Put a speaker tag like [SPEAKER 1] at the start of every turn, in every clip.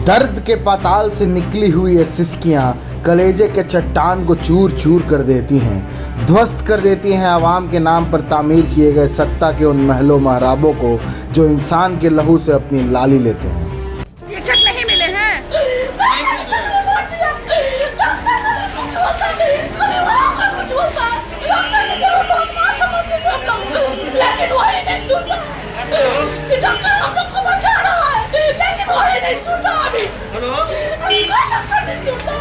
[SPEAKER 1] दर्द के पाताल से निकली हुई ये सिसकियाँ कलेजे के चट्टान को चूर चूर कर देती हैं, ध्वस्त कर देती हैं आवाम के नाम पर तामीर किए गए सत्ता के उन महलों महराबों को जो इंसान के लहू से अपनी लाली लेते हैं।
[SPEAKER 2] ये छत नहीं मिले हैं।
[SPEAKER 3] लेकिन वही नहीं सुन रहा कि डॉक्टर हम लोग को बचा रहा है, लेकिन वही नहीं सुन रहा अभी। अभी कोई डॉक्टर नहीं सुन रहा।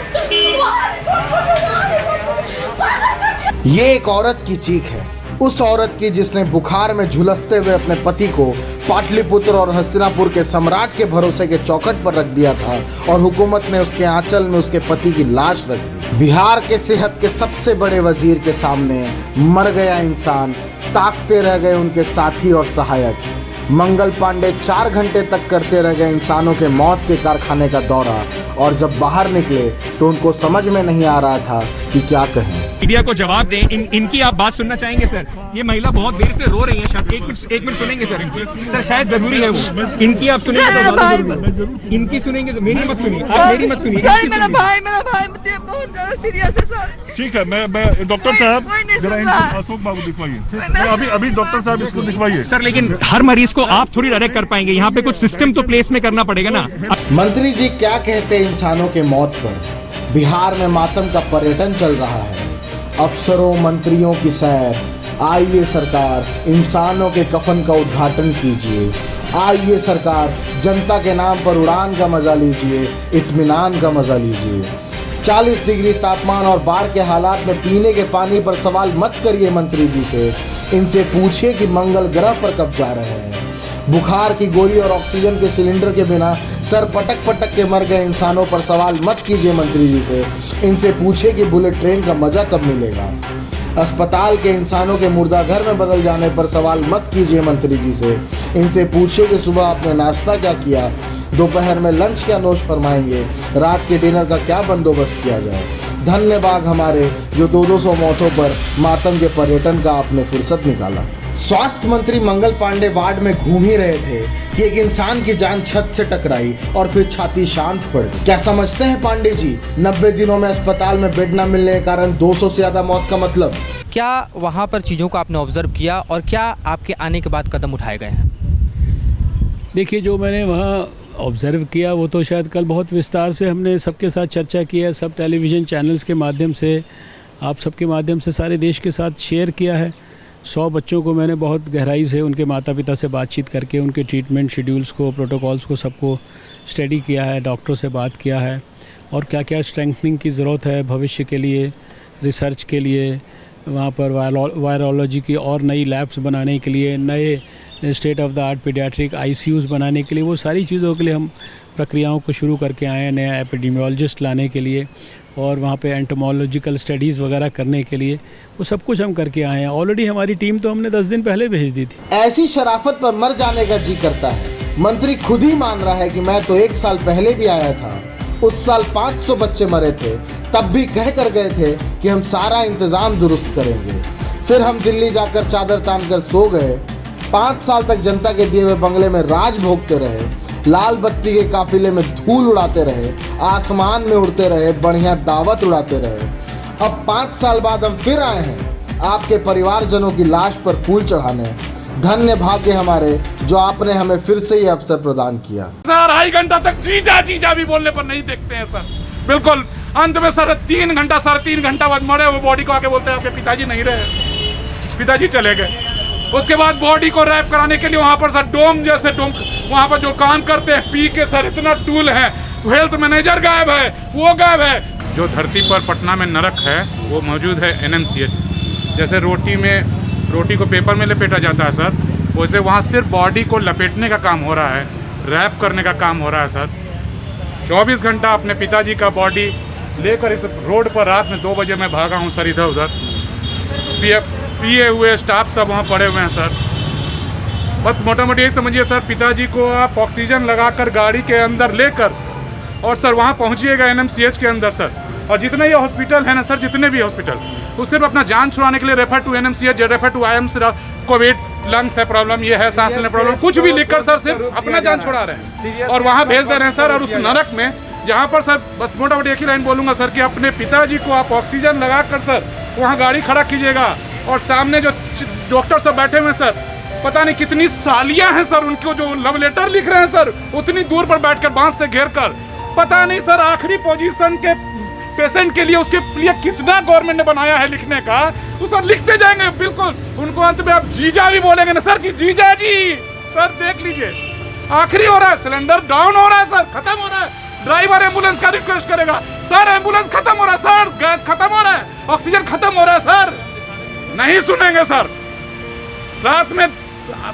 [SPEAKER 1] ये एक औरत की चीख है, उस औरत की जिसने बुखार में झुलसते हुए अपने पति को पाटलिपुत्र और हस्तिनापुर के सम्राट के भरोसे के चौखट पर रख दिया था और हुकूमत ने उसके आंचल में उसके पति की लाश रख दी। बिहार के सेहत के सबसे बड़े वजीर के सामने मर गया इंसान, ताकते रह गए उनके साथी और सहायक। मंगल पांडे 4 घंटे तक करते रह गए इंसानों के मौत के कारखाने का दौरा, और जब बाहर निकले तो उनको समझ में नहीं आ रहा था कि क्या कहें।
[SPEAKER 4] मीडिया को जवाब दें। इनकी आप बात सुनना चाहेंगे सर? ये महिला बहुत देर से रो रही है, शायद एक मिनट सुनेंगे सर इनकी। सर शायद जरूरी है वो, इनकी आप सुनेंगे तो ज्यादा जरूरी है। इनकी सुनेंगे तो मेरी मत सुनिए, आप मेरी मत सुनिए।
[SPEAKER 2] सर मेरा भाई बहुत ज्यादा सीरियस है सर।
[SPEAKER 5] ठीक है, मैं डॉक्टर साहब जरा इनको अशोक बाबू दिखवाइए। अभी डॉक्टर साहब इसको दिखवाइए
[SPEAKER 4] सर। लेकिन हर मरीज को आप थोड़ी डायरेक्ट कर पाएंगे, यहाँ पे कुछ सिस्टम तो प्लेस में करना पड़ेगा ना।
[SPEAKER 1] मंत्री जी क्या कहते हैं इंसानों के मौत पर? बिहार में मातम का पर्यटन चल रहा है, अफसरों मंत्रियों की सैर। आइए सरकार, इंसानों के कफन का उद्घाटन कीजिए। आइए सरकार, जनता के नाम पर उड़ान का मजा लीजिए, इत्मीनान का मजा लीजिए। 40 डिग्री तापमान और बाढ़ के हालात में पीने के पानी पर सवाल मत करिए मंत्री जी से, इनसे पूछिए कि मंगल ग्रह पर कब जा रहे हैं। बुखार की गोली और ऑक्सीजन के सिलेंडर के बिना सर पटक पटक के मर गए इंसानों पर सवाल मत कीजिए मंत्री जी से, इनसे पूछिए कि बुलेट ट्रेन का मजा कब मिलेगा। अस्पताल के इंसानों के मुर्दाघर में बदल जाने पर सवाल मत कीजिए मंत्री जी से, इनसे पूछिए कि सुबह आपने नाश्ता क्या किया, दोपहर में लंच क्या नोश फरमाएंगे, रात के डिनर का क्या बंदोबस्त किया जाए। धन्यवाद हमारे जो 200 मौतों पर मातम के पर्यटन का आपने फुर्सत निकाला। स्वास्थ्य मंत्री मंगल पांडे वार्ड में घूम ही रहे थे कि एक इंसान की जान छत से टकराई और फिर छाती शांत पड़ गई। क्या समझते हैं पांडे जी, 90 दिनों में अस्पताल में बेड न मिलने के कारण 200 से ज्यादा मौत का मतलब?
[SPEAKER 6] क्या वहाँ पर चीज़ों को आपने ऑब्जर्व किया और क्या आपके आने के बाद कदम उठाए गए हैं?
[SPEAKER 7] देखिए, जो मैंने वहाँ ऑब्जर्व किया वो तो शायद कल बहुत विस्तार से हमने सबके साथ चर्चा की है, सब टेलीविज़न चैनल्स के माध्यम से, आप सबके माध्यम से सारे देश के साथ शेयर किया है। 100 बच्चों को मैंने बहुत गहराई से उनके माता पिता से बातचीत करके उनके ट्रीटमेंट शेड्यूल्स को, प्रोटोकॉल्स को सबको स्टडी किया है, डॉक्टरों से बात किया है और क्या क्या स्ट्रेंथनिंग की ज़रूरत है भविष्य के लिए, रिसर्च के लिए, वहाँ पर वायरोलॉजी की और नई लैब्स बनाने के लिए, नए state of the art paediatric ICUs बनाने के लिए, वो सारी चीज़ों के लिए हम प्रक्रियाओं को शुरू करके आए हैं, नया एपिडेमियोलॉजिस्ट लाने के लिए और वहाँ पे एंटोमोलॉजिकल स्टडीज़ वगैरह करने के लिए, वो सब कुछ हम करके आए हैं। ऑलरेडी हमारी टीम तो हमने 10 दिन पहले भेज दी थी।
[SPEAKER 1] ऐसी शराफत पर मर जाने का जी करता है। मंत्री खुद ही मान रहा है कि मैं तो 1 साल पहले भी आया था, उस साल 500 बच्चे मरे थे, तब भी कह कर गए थे कि हम सारा इंतजाम दुरुस्त करेंगे। फिर हम दिल्ली जाकर चादर तान कर सो गए। 5 साल तक जनता के दिए हुए बंगले में राज भोगते रहे, लाल बत्ती के काफिले में धूल उड़ाते रहे, आसमान में उड़ते रहे, बढ़िया दावत उड़ाते रहे। अब 5 साल बाद हम फिर आए हैं आपके परिवारजनों की लाश पर फूल चढ़ाने। धन्य भाग्य हमारे जो आपने हमें फिर से ये अवसर प्रदान किया।
[SPEAKER 8] सर 2.5 घंटा तक जीजा भी बोलने पर नहीं देखते हैं सर, बिल्कुल। अंत में सर 3 घंटा, 3.5 घंटा बाद मरे हुए बॉडी को आके बोलते हैं आपके पिताजी नहीं रहे, पिताजी चले गए। उसके बाद बॉडी को रैप कराने के लिए वहाँ पर सर डोम जैसे डोम वहाँ पर जो काम करते हैं पी के सर इतना टूल है, हेल्थ मैनेजर गायब है, वो गायब है। जो धरती पर पटना में नरक है वो मौजूद है NMCH। जैसे रोटी को पेपर में लपेटा जाता है सर, वैसे वहाँ सिर्फ बॉडी को लपेटने का काम हो रहा है, रैप करने का काम हो रहा है सर। 24 घंटा अपने पिताजी का बॉडी लेकर इस रोड पर रात में 2 बजे मैं भागा हूँ सर, इधर उधर पिए हुए स्टाफ सब वहाँ पड़े हुए हैं सर। बस मोटा मोटी यही समझिए सर, पिताजी को आप ऑक्सीजन लगाकर गाड़ी के अंदर लेकर और सर वहाँ पहुँचिएगा NMCH के अंदर सर। और जितने ये हॉस्पिटल है ना सर, जितने भी हॉस्पिटल, वो सिर्फ अपना जान छुड़ाने के लिए refer to NMCH, refer to IMS covid lungs है प्रॉब्लम, ये है सांस लेने प्रॉब्लम, कुछ भी लिखकर सर सिर्फ अपना जान छुड़ा रहे हैं और वहाँ भेज दे रहे हैं सर। और उस नरक में जहाँ पर सर बस मोटा मोटी एक ही लाइन बोलूँगा सर कि अपने पिताजी को आप ऑक्सीजन लगा कर सर वहाँ गाड़ी खड़ा कीजिएगा और सामने जो डॉक्टर सब बैठे हुए सर, पता नहीं कितनी सालियाँ हैं सर, उनको जो लव लेटर लिख रहे हैं सर उतनी दूर पर बैठकर बांस से घेर कर, पता नहीं सर आखिरी पोजीशन के पेशेंट के लिए उसके लिए कितना गवर्नमेंट ने बनाया है लिखने का, तो सर लिखते जाएंगे बिल्कुल। उनको अंत में आप जीजा भी बोलेंगे ना सर कि जीजा जी सर देख लीजिए आखिरी हो रहा है, सिलेंडर डाउन हो रहा है सर, खत्म हो रहा है, ड्राइवर एम्बुलेंस का रिक्वेस्ट करेगा सर एम्बुलेंस खत्म हो रहा है सर, गैस खत्म हो रहा है, ऑक्सीजन खत्म हो रहा है सर, नहीं सुनेंगे सर। रात में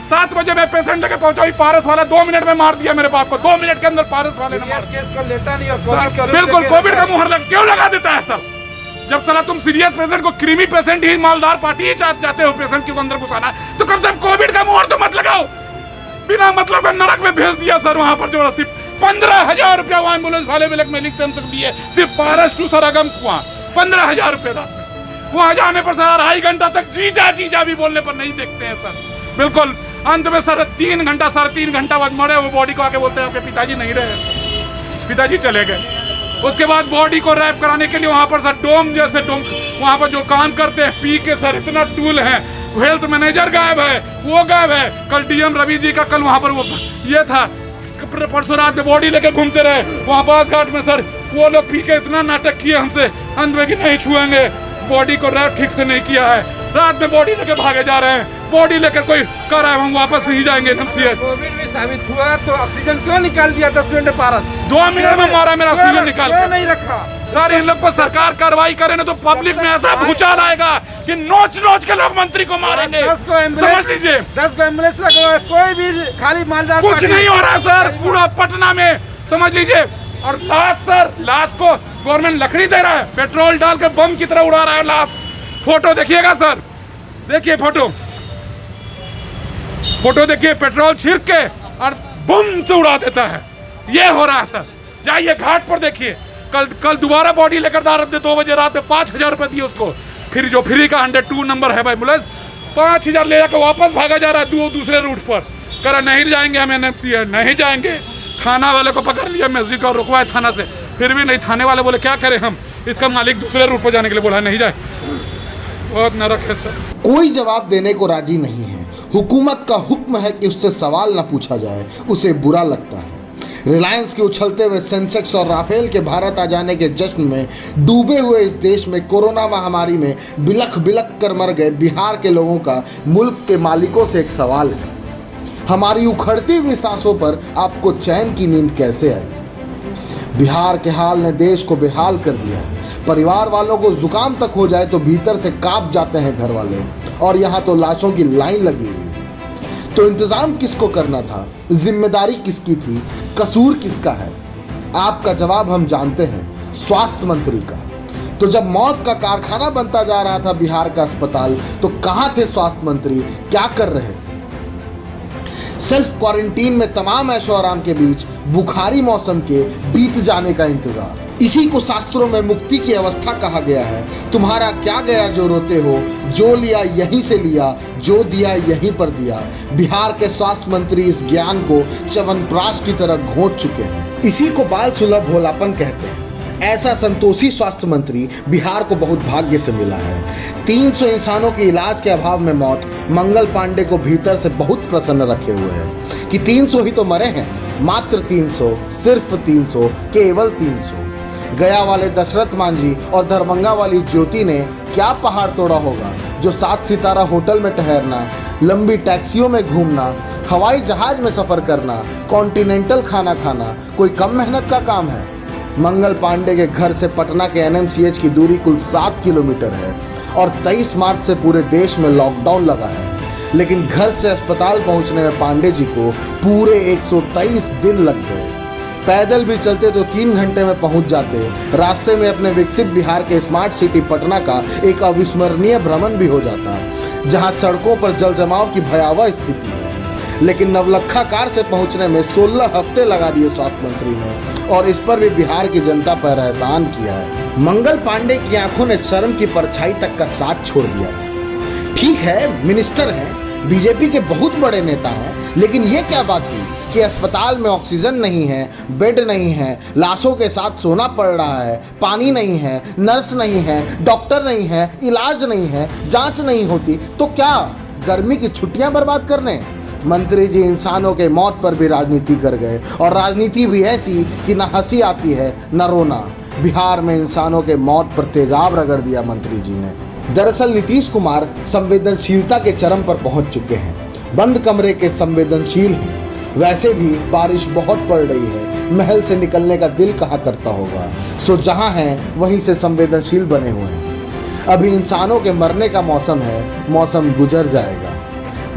[SPEAKER 8] 7 बजे मैं पेशेंट लेके पहुंचा, पारस वाला 2 मिनट में मार दिया मेरे बाप को, 2 मिनट के अंदर पारस वाले ने मार
[SPEAKER 9] केस को लेता नहीं
[SPEAKER 8] सर, बिल्कुल कोविड का मुहर क्यों लगा देता है सर? जब चला तुम सीरियस पेशेंट को, क्रीमी पेशेंट ही मालदार पार्टी ही चाहते हो पेशेंट के अंदर घुसाना, तो कम से कम कोविड का मुहर तो मत लगाओ। बिना मतलब नरक में भेज दिया सर वहां पर जबरदस्ती। 15,000 रुपया वहां एम्बुलेंस वाले मिलक में लिखते हमसे लिए, सिर्फ पारस टू सरगम कुआं 15,000 रुपये रात में। वहां जाने पर सर 2.5 घंटा तक जीजा जीजा भी बोलने पर नहीं देखते हैं सर, बिल्कुल। अंत में सर 3 घंटा 3.5 घंटा बाद मरे वो बॉडी को आके बोलते हैं आपके पिताजी नहीं रहे, पिताजी चले गए। उसके बाद बॉडी को रैप कराने के लिए वहां पर सर डोम जैसे डोम वहां पर जो काम करते हैं पी के सर इतना टूल है, हेल्थ मैनेजर गायब है, वो गायब है। कल डीएम रवि जी का कल वहां पर वो ये था, परसों रात में बॉडी लेके घूमते रहे वहां पास घाट में सर, वो लोग पी के इतना नाटक किए हमसे अंत में कि नहीं छुएंगे, बॉडी को रैप ठीक से नहीं किया है, रात में बॉडी लेके भागे जा रहे हैं, बॉडी लेकर कोई कर रहा है हम वापस नहीं जाएंगे।
[SPEAKER 9] कोविड भी साबित हुआ तो ऑक्सीजन क्यों निकाल दिया 10 मिनट में पारस?
[SPEAKER 8] 2 मिनट में मारा मेरा ऑक्सीजन निकाल
[SPEAKER 9] क्यों नहीं रखा
[SPEAKER 8] सर? इन लोग पर सरकार कार्रवाई करे ना तो पब्लिक में ऐसा भूचाल आएगा कि नोच नोच के लोग मंत्री को मारेंगे।
[SPEAKER 9] 10 को
[SPEAKER 8] समझ लीजिए,
[SPEAKER 9] 10 को एम्बुलेंस लगा, कोई भी खाली मालदार
[SPEAKER 8] कुछ नहीं हो रहा सर पूरा पटना में, समझ लीजिए। और लाश सर, लाश को गवर्नमेंट लकड़ी दे रहा है, पेट्रोल डालकर बम की तरह उड़ा रहा है लाश। फोटो देखिएगा सर, देखिए फोटो देखिए, पेट्रोल छिड़क के और बम से उड़ा देता है, ये हो रहा है सर। जाइए घाट पर देखिए, कल दोबारा बॉडी लेकर दारद दे 2 बजे रात में 5,000 रुपए दिए उसको, फिर जो फ्री का 102 नंबर है एम्बुलेंस 5,000 ले जाकर वापस भागा जा रहा है दूसरे रूट पर, कह रहा नहीं जाएंगे हम NMC नहीं जाएंगे। थाना वाले को पकड़ लिया मैजिक और रुकवाए थाना से, फिर भी नहीं, थाने वाले बोले क्या करें हम, इसका मालिक दूसरे रूट पर जाने के लिए बोला नहीं जाए। बहुत नरक है सर।
[SPEAKER 1] कोई जवाब देने को राजी नहीं है। हुकूमत का हुक्म है कि उससे सवाल न पूछा जाए, उसे बुरा लगता है। रिलायंस के उछलते हुए सेंसेक्स और राफेल के भारत आ जाने के जश्न में डूबे हुए इस देश में कोरोना महामारी में बिलख बिलख कर मर गए बिहार के लोगों का मुल्क के मालिकों से एक सवाल है, हमारी उखड़ती हुई सांसों पर आपको चैन की नींद कैसे आई? बिहार के हाल ने देश को बेहाल कर दिया है। परिवार वालों को जुकाम तक हो जाए तो भीतर से कांप जाते हैं घर वाले, और यहाँ तो लाशों की लाइन लगी हुई है। तो इंतजाम किसको करना था? जिम्मेदारी किसकी थी? कसूर किसका है? आपका जवाब हम जानते हैं, स्वास्थ्य मंत्री का। तो जब मौत का कारखाना बनता जा रहा था बिहार का अस्पताल, तो कहाँ थे स्वास्थ्य मंत्री? क्या कर रहे थे? सेल्फ क्वारंटीन में तमाम ऐशो आराम के बीच बुखारी मौसम के बीत जाने का इंतजार। इसी को शास्त्रों में मुक्ति की अवस्था कहा गया है। तुम्हारा क्या गया जो रोते हो, जो लिया यहीं से लिया, जो दिया यहीं पर दिया। बिहार के स्वास्थ्य मंत्री इस ज्ञान को च्यवनप्राश की तरह घोंट चुके हैं। इसी को बाल सुलभ भोलापन कहते हैं। ऐसा संतोषी स्वास्थ्य मंत्री बिहार को बहुत भाग्य से मिला है। 300 इंसानों के इलाज के अभाव में मौत मंगल पांडे को भीतर से बहुत प्रसन्न रखे हुए है कि 300 ही तो मरे हैं, मात्र 300, सिर्फ 300, केवल 300। गया वाले दशरथ मांझी और दरभंगा वाली ज्योति ने क्या पहाड़ तोड़ा होगा, जो 7 सितारा होटल में ठहरना, लंबी टैक्सियों में घूमना, हवाई जहाज में सफर करना, कॉन्टिनेंटल खाना खाना कोई कम मेहनत का काम है? मंगल पांडे के घर से पटना के NMCH की दूरी कुल 7 किलोमीटर है और 23 मार्च से पूरे देश में लॉकडाउन लगा है। लेकिन घर से अस्पताल पहुंचने में पांडे जी को पूरे 123 दिन लग गए। पैदल भी चलते तो 3 घंटे में पहुंच जाते। रास्ते में अपने विकसित बिहार के स्मार्ट सिटी पटना का एक अविस्मरणीय भ्रमण भी हो जाता, जहां सड़कों पर जल जमाव की भयावह स्थिति है। लेकिन नवलखा कार से पहुंचने में 16 हफ्ते लगा दिए स्वास्थ्य मंत्री ने, और इस पर भी बिहार की जनता पर एहसान किया है। मंगल पांडे की आंखों ने शर्म की परछाई तक का साथ छोड़ दिया था। ठीक है, मिनिस्टर हैं, बीजेपी के बहुत बड़े नेता हैं, लेकिन ये क्या बात हुई कि अस्पताल में ऑक्सीजन नहीं है, बेड नहीं है, लाशों के साथ सोना पड़ रहा है, पानी नहीं है, नर्स नहीं है, डॉक्टर नहीं है, इलाज नहीं है, जांच नहीं होती, तो क्या गर्मी की छुट्टियां बर्बाद करने? मंत्री जी इंसानों के मौत पर भी राजनीति कर गए, और राजनीति भी ऐसी कि ना हंसी आती है ना रोना। बिहार में इंसानों के मौत पर तेजाब रगड़ दिया मंत्री जी ने। दरअसल नीतीश कुमार संवेदनशीलता के चरम पर पहुंच चुके हैं, बंद कमरे के संवेदनशील हैं। वैसे भी बारिश बहुत पड़ रही है, महल से निकलने का दिल कहाँ करता होगा, सो जहाँ हैं वहीं से संवेदनशील बने हुए हैं। अभी इंसानों के मरने का मौसम है, मौसम गुजर जाएगा।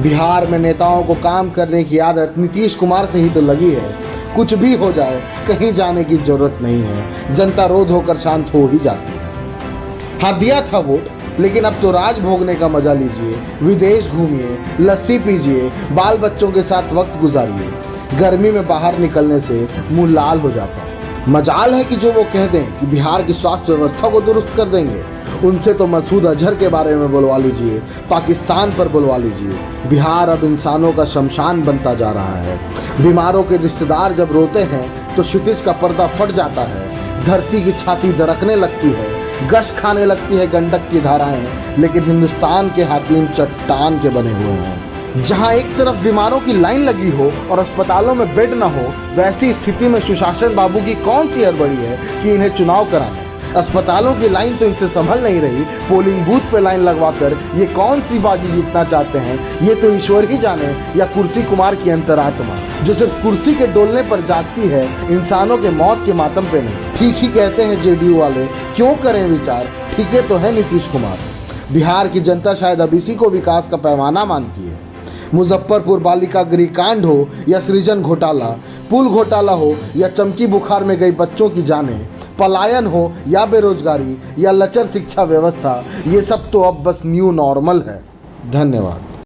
[SPEAKER 1] बिहार में नेताओं को काम करने की आदत नीतीश कुमार से ही तो लगी है। कुछ भी हो जाए, कहीं जाने की जरूरत नहीं है, जनता रोध होकर शांत हो ही जाती है। हाँ, दिया था वोट, लेकिन अब तो राज भोगने का मजा लीजिए, विदेश घूमिए, लस्सी पीजिए, बाल बच्चों के साथ वक्त गुजारिए। गर्मी में बाहर निकलने से मुंह लाल हो जाता है। मजाल है कि जो वो कह दें कि बिहार की स्वास्थ्य व्यवस्था को दुरुस्त कर देंगे, उनसे तो मसूद अजहर के बारे में बुलवा लीजिए, पाकिस्तान पर बुलवा लीजिए। बिहार अब इंसानों का शमशान बनता जा रहा है। बीमारों के रिश्तेदार जब रोते हैं तो क्षितिज का पर्दा फट जाता है, धरती की छाती दरकने लगती है, गश खाने लगती है गंडक की धाराएं, लेकिन हिंदुस्तान के हाकिम चट्टान के बने हुए हैं। जहां एक तरफ बीमारों की लाइन लगी हो और अस्पतालों में बेड न हो, वैसी स्थिति में सुशासन बाबू की कौन सी हड़बड़ी है कि इन्हें चुनाव कराने। अस्पतालों की लाइन तो इनसे संभल नहीं रही, पोलिंग बूथ पे लाइन लगवाकर ये कौन सी बाजी जीतना चाहते हैं, ये तो ईश्वर ही जाने, या कुर्सी कुमार की अंतरात्मा जो सिर्फ कुर्सी के डोलने पर जागती है, इंसानों के मौत के मातम पे नहीं। ठीक ही कहते हैं जेडीयू वाले, क्यों करें विचार, ठीक है तो है नीतीश कुमार। बिहार की जनता शायद अब इसी को विकास का पैमाना मानती है। मुजफ्फरपुर बालिका गृह कांड हो या सृजन घोटाला, पुल घोटाला हो या चमकी बुखार में गई बच्चों की जानें, पलायन हो या बेरोजगारी या लचर शिक्षा व्यवस्था, ये सब तो अब बस न्यू नॉर्मल है। धन्यवाद।